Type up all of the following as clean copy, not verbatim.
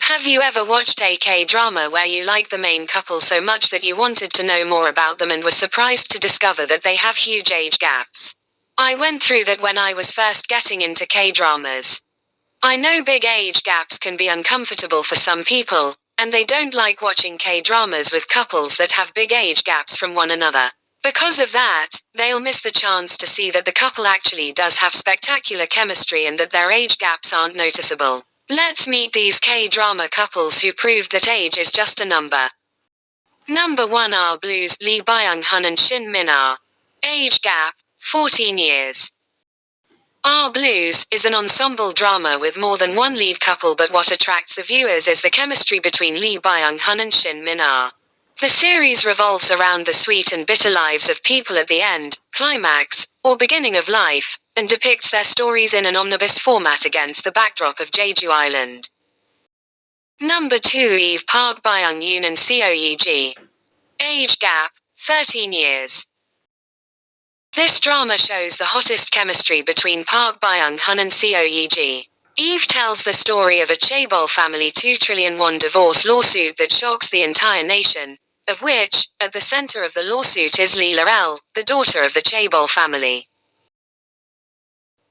Have you ever watched a K-drama where you like the main couple so much that you wanted to know more about them and were surprised to discover that they have huge age gaps? I went through that when I was first getting into K-dramas. I know big age gaps can be uncomfortable for some people, and they don't like watching K-dramas with couples that have big age gaps from one another. Because of that, they'll miss the chance to see that the couple actually does have spectacular chemistry and that their age gaps aren't noticeable. Let's meet these K-drama couples who proved that age is just a number. Number 1 are Blues, Lee Byung-hun and Shin Min-ah. Age gap, 14 years. Our Blues is an ensemble drama with more than one lead couple, but what attracts the viewers is the chemistry between Lee Byung-hun and Shin Min-ah. The series revolves around the sweet and bitter lives of people at the end, climax, or beginning of life, and depicts their stories in an omnibus format against the backdrop of Jeju Island. Number 2 Youve, Park Byung-yoon and Seo Ye-ji. Age gap, 13 years. This drama shows the hottest chemistry between Park Byung-hun and Seo Ye-ji. Youve tells the story of a chaebol family 2 trillion won divorce lawsuit that shocks the entire nation, of which, at the center of the lawsuit is Lee Laurel, the daughter of the chaebol family.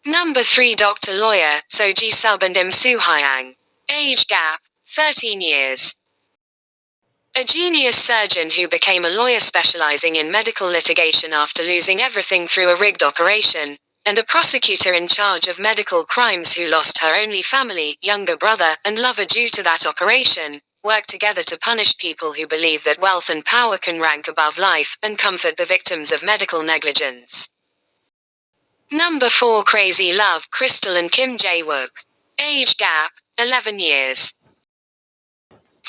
Number 3 Dr. Lawyer, So Ji-sub and Im Soo-hyang. Age gap, 13 years. A genius surgeon who became a lawyer specializing in medical litigation after losing everything through a rigged operation, and a prosecutor in charge of medical crimes who lost her only family, younger brother, and lover due to that operation, work together to punish people who believe that wealth and power can rank above life, and comfort the victims of medical negligence. Number 4 Crazy Love, Krystal and Kim Jae-wook. Age gap, 11 years.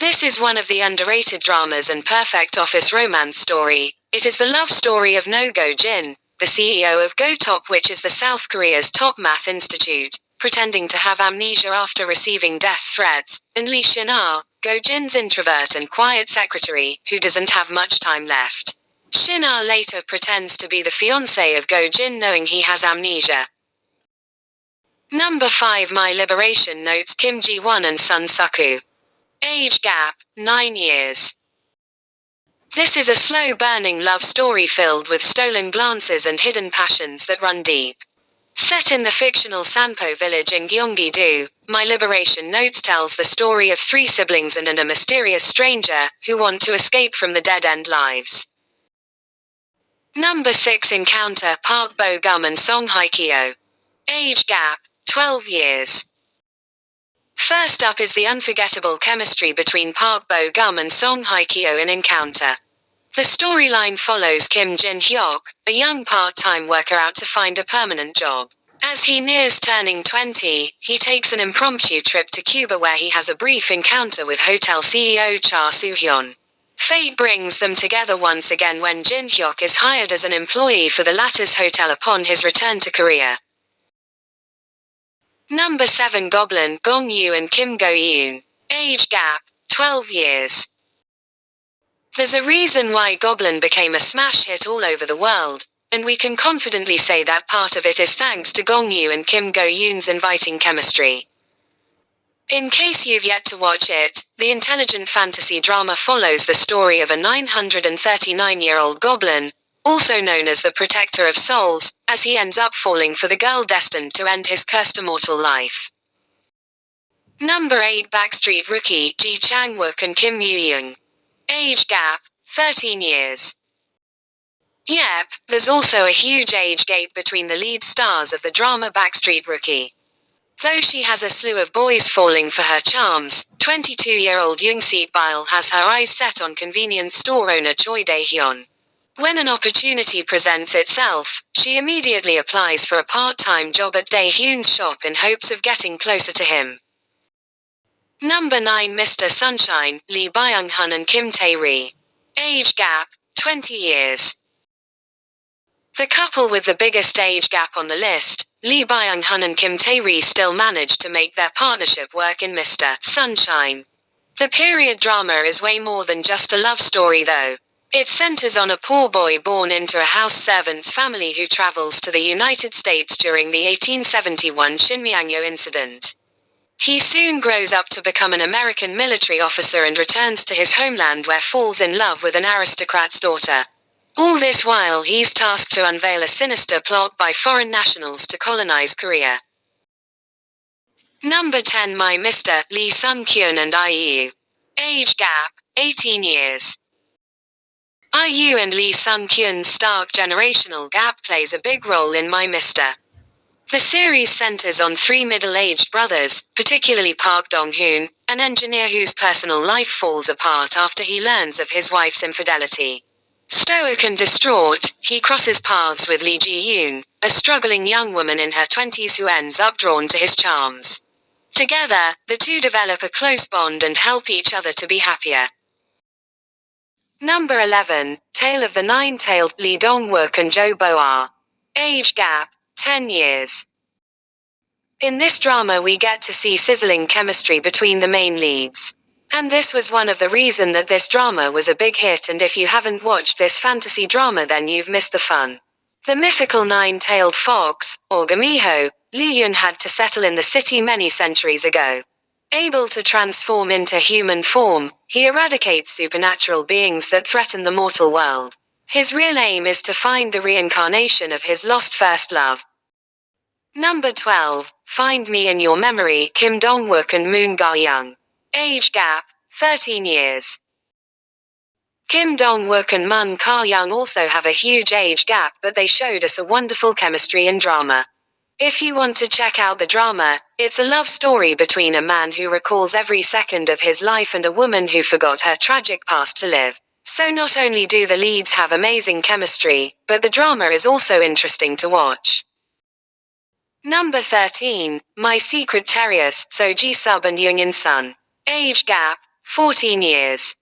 This is one of the underrated dramas and perfect office romance story. It is the love story of No Go-jin, the CEO of Go-top, which is the South Korea's top math institute, pretending to have amnesia after receiving death threats, and Lee Shin-ah, Go-jin's introvert and quiet secretary, who doesn't have much time left. Shin-ah later pretends to be the fiancé of Go-jin knowing he has amnesia. Number 5 My Liberation Notes, Kim Ji-won and Sun Suk-woo. Age gap, 9 years. This is a slow-burning love story filled with stolen glances and hidden passions that run deep. Set in the fictional Sanpo village in Gyeonggi-do, My Liberation Notes tells the story of 3 siblings and a mysterious stranger, who want to escape from the dead-end lives. Number 6 Encounter, Park Bo-gum and Songhyekyo. Age gap, 12 years. First up is the unforgettable chemistry between Park Bo-gum and Songhyekyo in Encounter. The storyline follows Kim Jin-hyuk, a young part-time worker out to find a permanent job. As he nears turning 20, he takes an impromptu trip to Cuba where he has a brief encounter with hotel CEO Cha Soo-hyun. Fate brings them together once again when Jin-hyuk is hired as an employee for the latter's hotel upon his return to Korea. Number 7 Goblin, Gongyoo and Kimgoeun. Age gap, 12 years. There's a reason why Goblin became a smash hit all over the world, and we can confidently say that part of it is thanks to Gongyoo and Kimgoeun's inviting chemistry. In case you've yet to watch it, the intelligent fantasy drama follows the story of a 939-year-old goblin, also known as the Protector of Souls, as he ends up falling for the girl destined to end his cursed immortal life. Number 8 Backstreet Rookie, Ji Chang-wook and Kim Yoo-young. Age gap, 13 years. Yep, there's also a huge age gap between the lead stars of the drama Backstreet Rookie. Though she has a slew of boys falling for her charms, 22-year-old Young Seat-bile has her eyes set on convenience store owner Choi Dae-hyun. When an opportunity presents itself, she immediately applies for a part-time job at Dae-hyun's shop in hopes of getting closer to him. Number 9 Mr. Sunshine, Lee Byung-hun and Kim Tae-ri. Age gap, 20 years. The couple with the biggest age gap on the list, Lee Byung-hun and Kim Tae-ri, still managed to make their partnership work in Mr. Sunshine. The period drama is way more than just a love story though. It centers on a poor boy born into a house servant's family who travels to the United States during the 1871 Shinmyeongyo incident. He soon grows up to become an American military officer and returns to his homeland where falls in love with an aristocrat's daughter. All this while he's tasked to unveil a sinister plot by foreign nationals to colonize Korea. Number 10 My Mr. Lee Sung-kyun and IU. Age gap, 18 years. IU and Lee Sung-kyun's stark generational gap plays a big role in My Mr. The series centers on three middle-aged brothers, particularly Park Dong-hoon, an engineer whose personal life falls apart after he learns of his wife's infidelity. Stoic and distraught, he crosses paths with Lee Ji-yoon, a struggling young woman in her 20s who ends up drawn to his charms. Together, the two develop a close bond and help each other to be happier. Number 11, Tale of the NineTailed, Lee Dong-wook and Jo Bo-ah. Age gap, 10 years. In this drama we get to see sizzling chemistry between the main leads. And this was one of the reasons that this drama was a big hit, and if you haven't watched this fantasy drama then you've missed the fun. The mythical nine-tailed fox, or gamiho, Lee Yun had to settle in the city many centuries ago. Able to transform into human form, he eradicates supernatural beings that threaten the mortal world. His real aim is to find the reincarnation of his lost first love. Number 12, Find Me in Your Memory, Kim Dong-wook and Moongayoung. Age gap, 13 years. Kim Dong-wook and Moon Ga-young also have a huge age gap, but they showed us a wonderful chemistry in drama. If you want to check out the drama, it's a love story between a man who recalls every second of his life and a woman who forgot her tragic past to live. So not only do the leads have amazing chemistry, but the drama is also interesting to watch. Number 13, My Secret Terrier, So Ji-sub and Youngin Sun. Age gap, 14 years.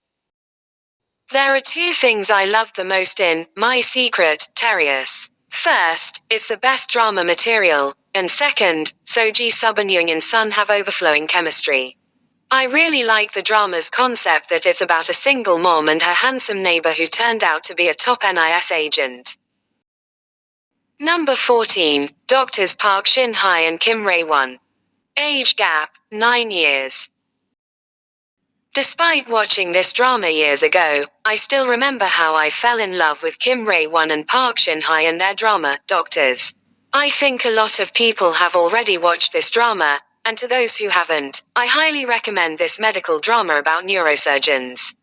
There are two things I loved the most in My Secret Terrier. First, it's the best drama material, and second, So Ji-sub and Youngin Sun have overflowing chemistry. I really like the drama's concept that it's about a single mom and her handsome neighbor who turned out to be a top NIS agent. Number 14, Doctors Parkshinhye and Kim Rae-won. Age gap, 9 years. Despite watching this drama years ago, I still remember how I fell in love with Kim Rae-won and Parkshinhye and their drama, Doctors. I think a lot of people have already watched this drama, and to those who haven't, I highly recommend this medical drama about neurosurgeons.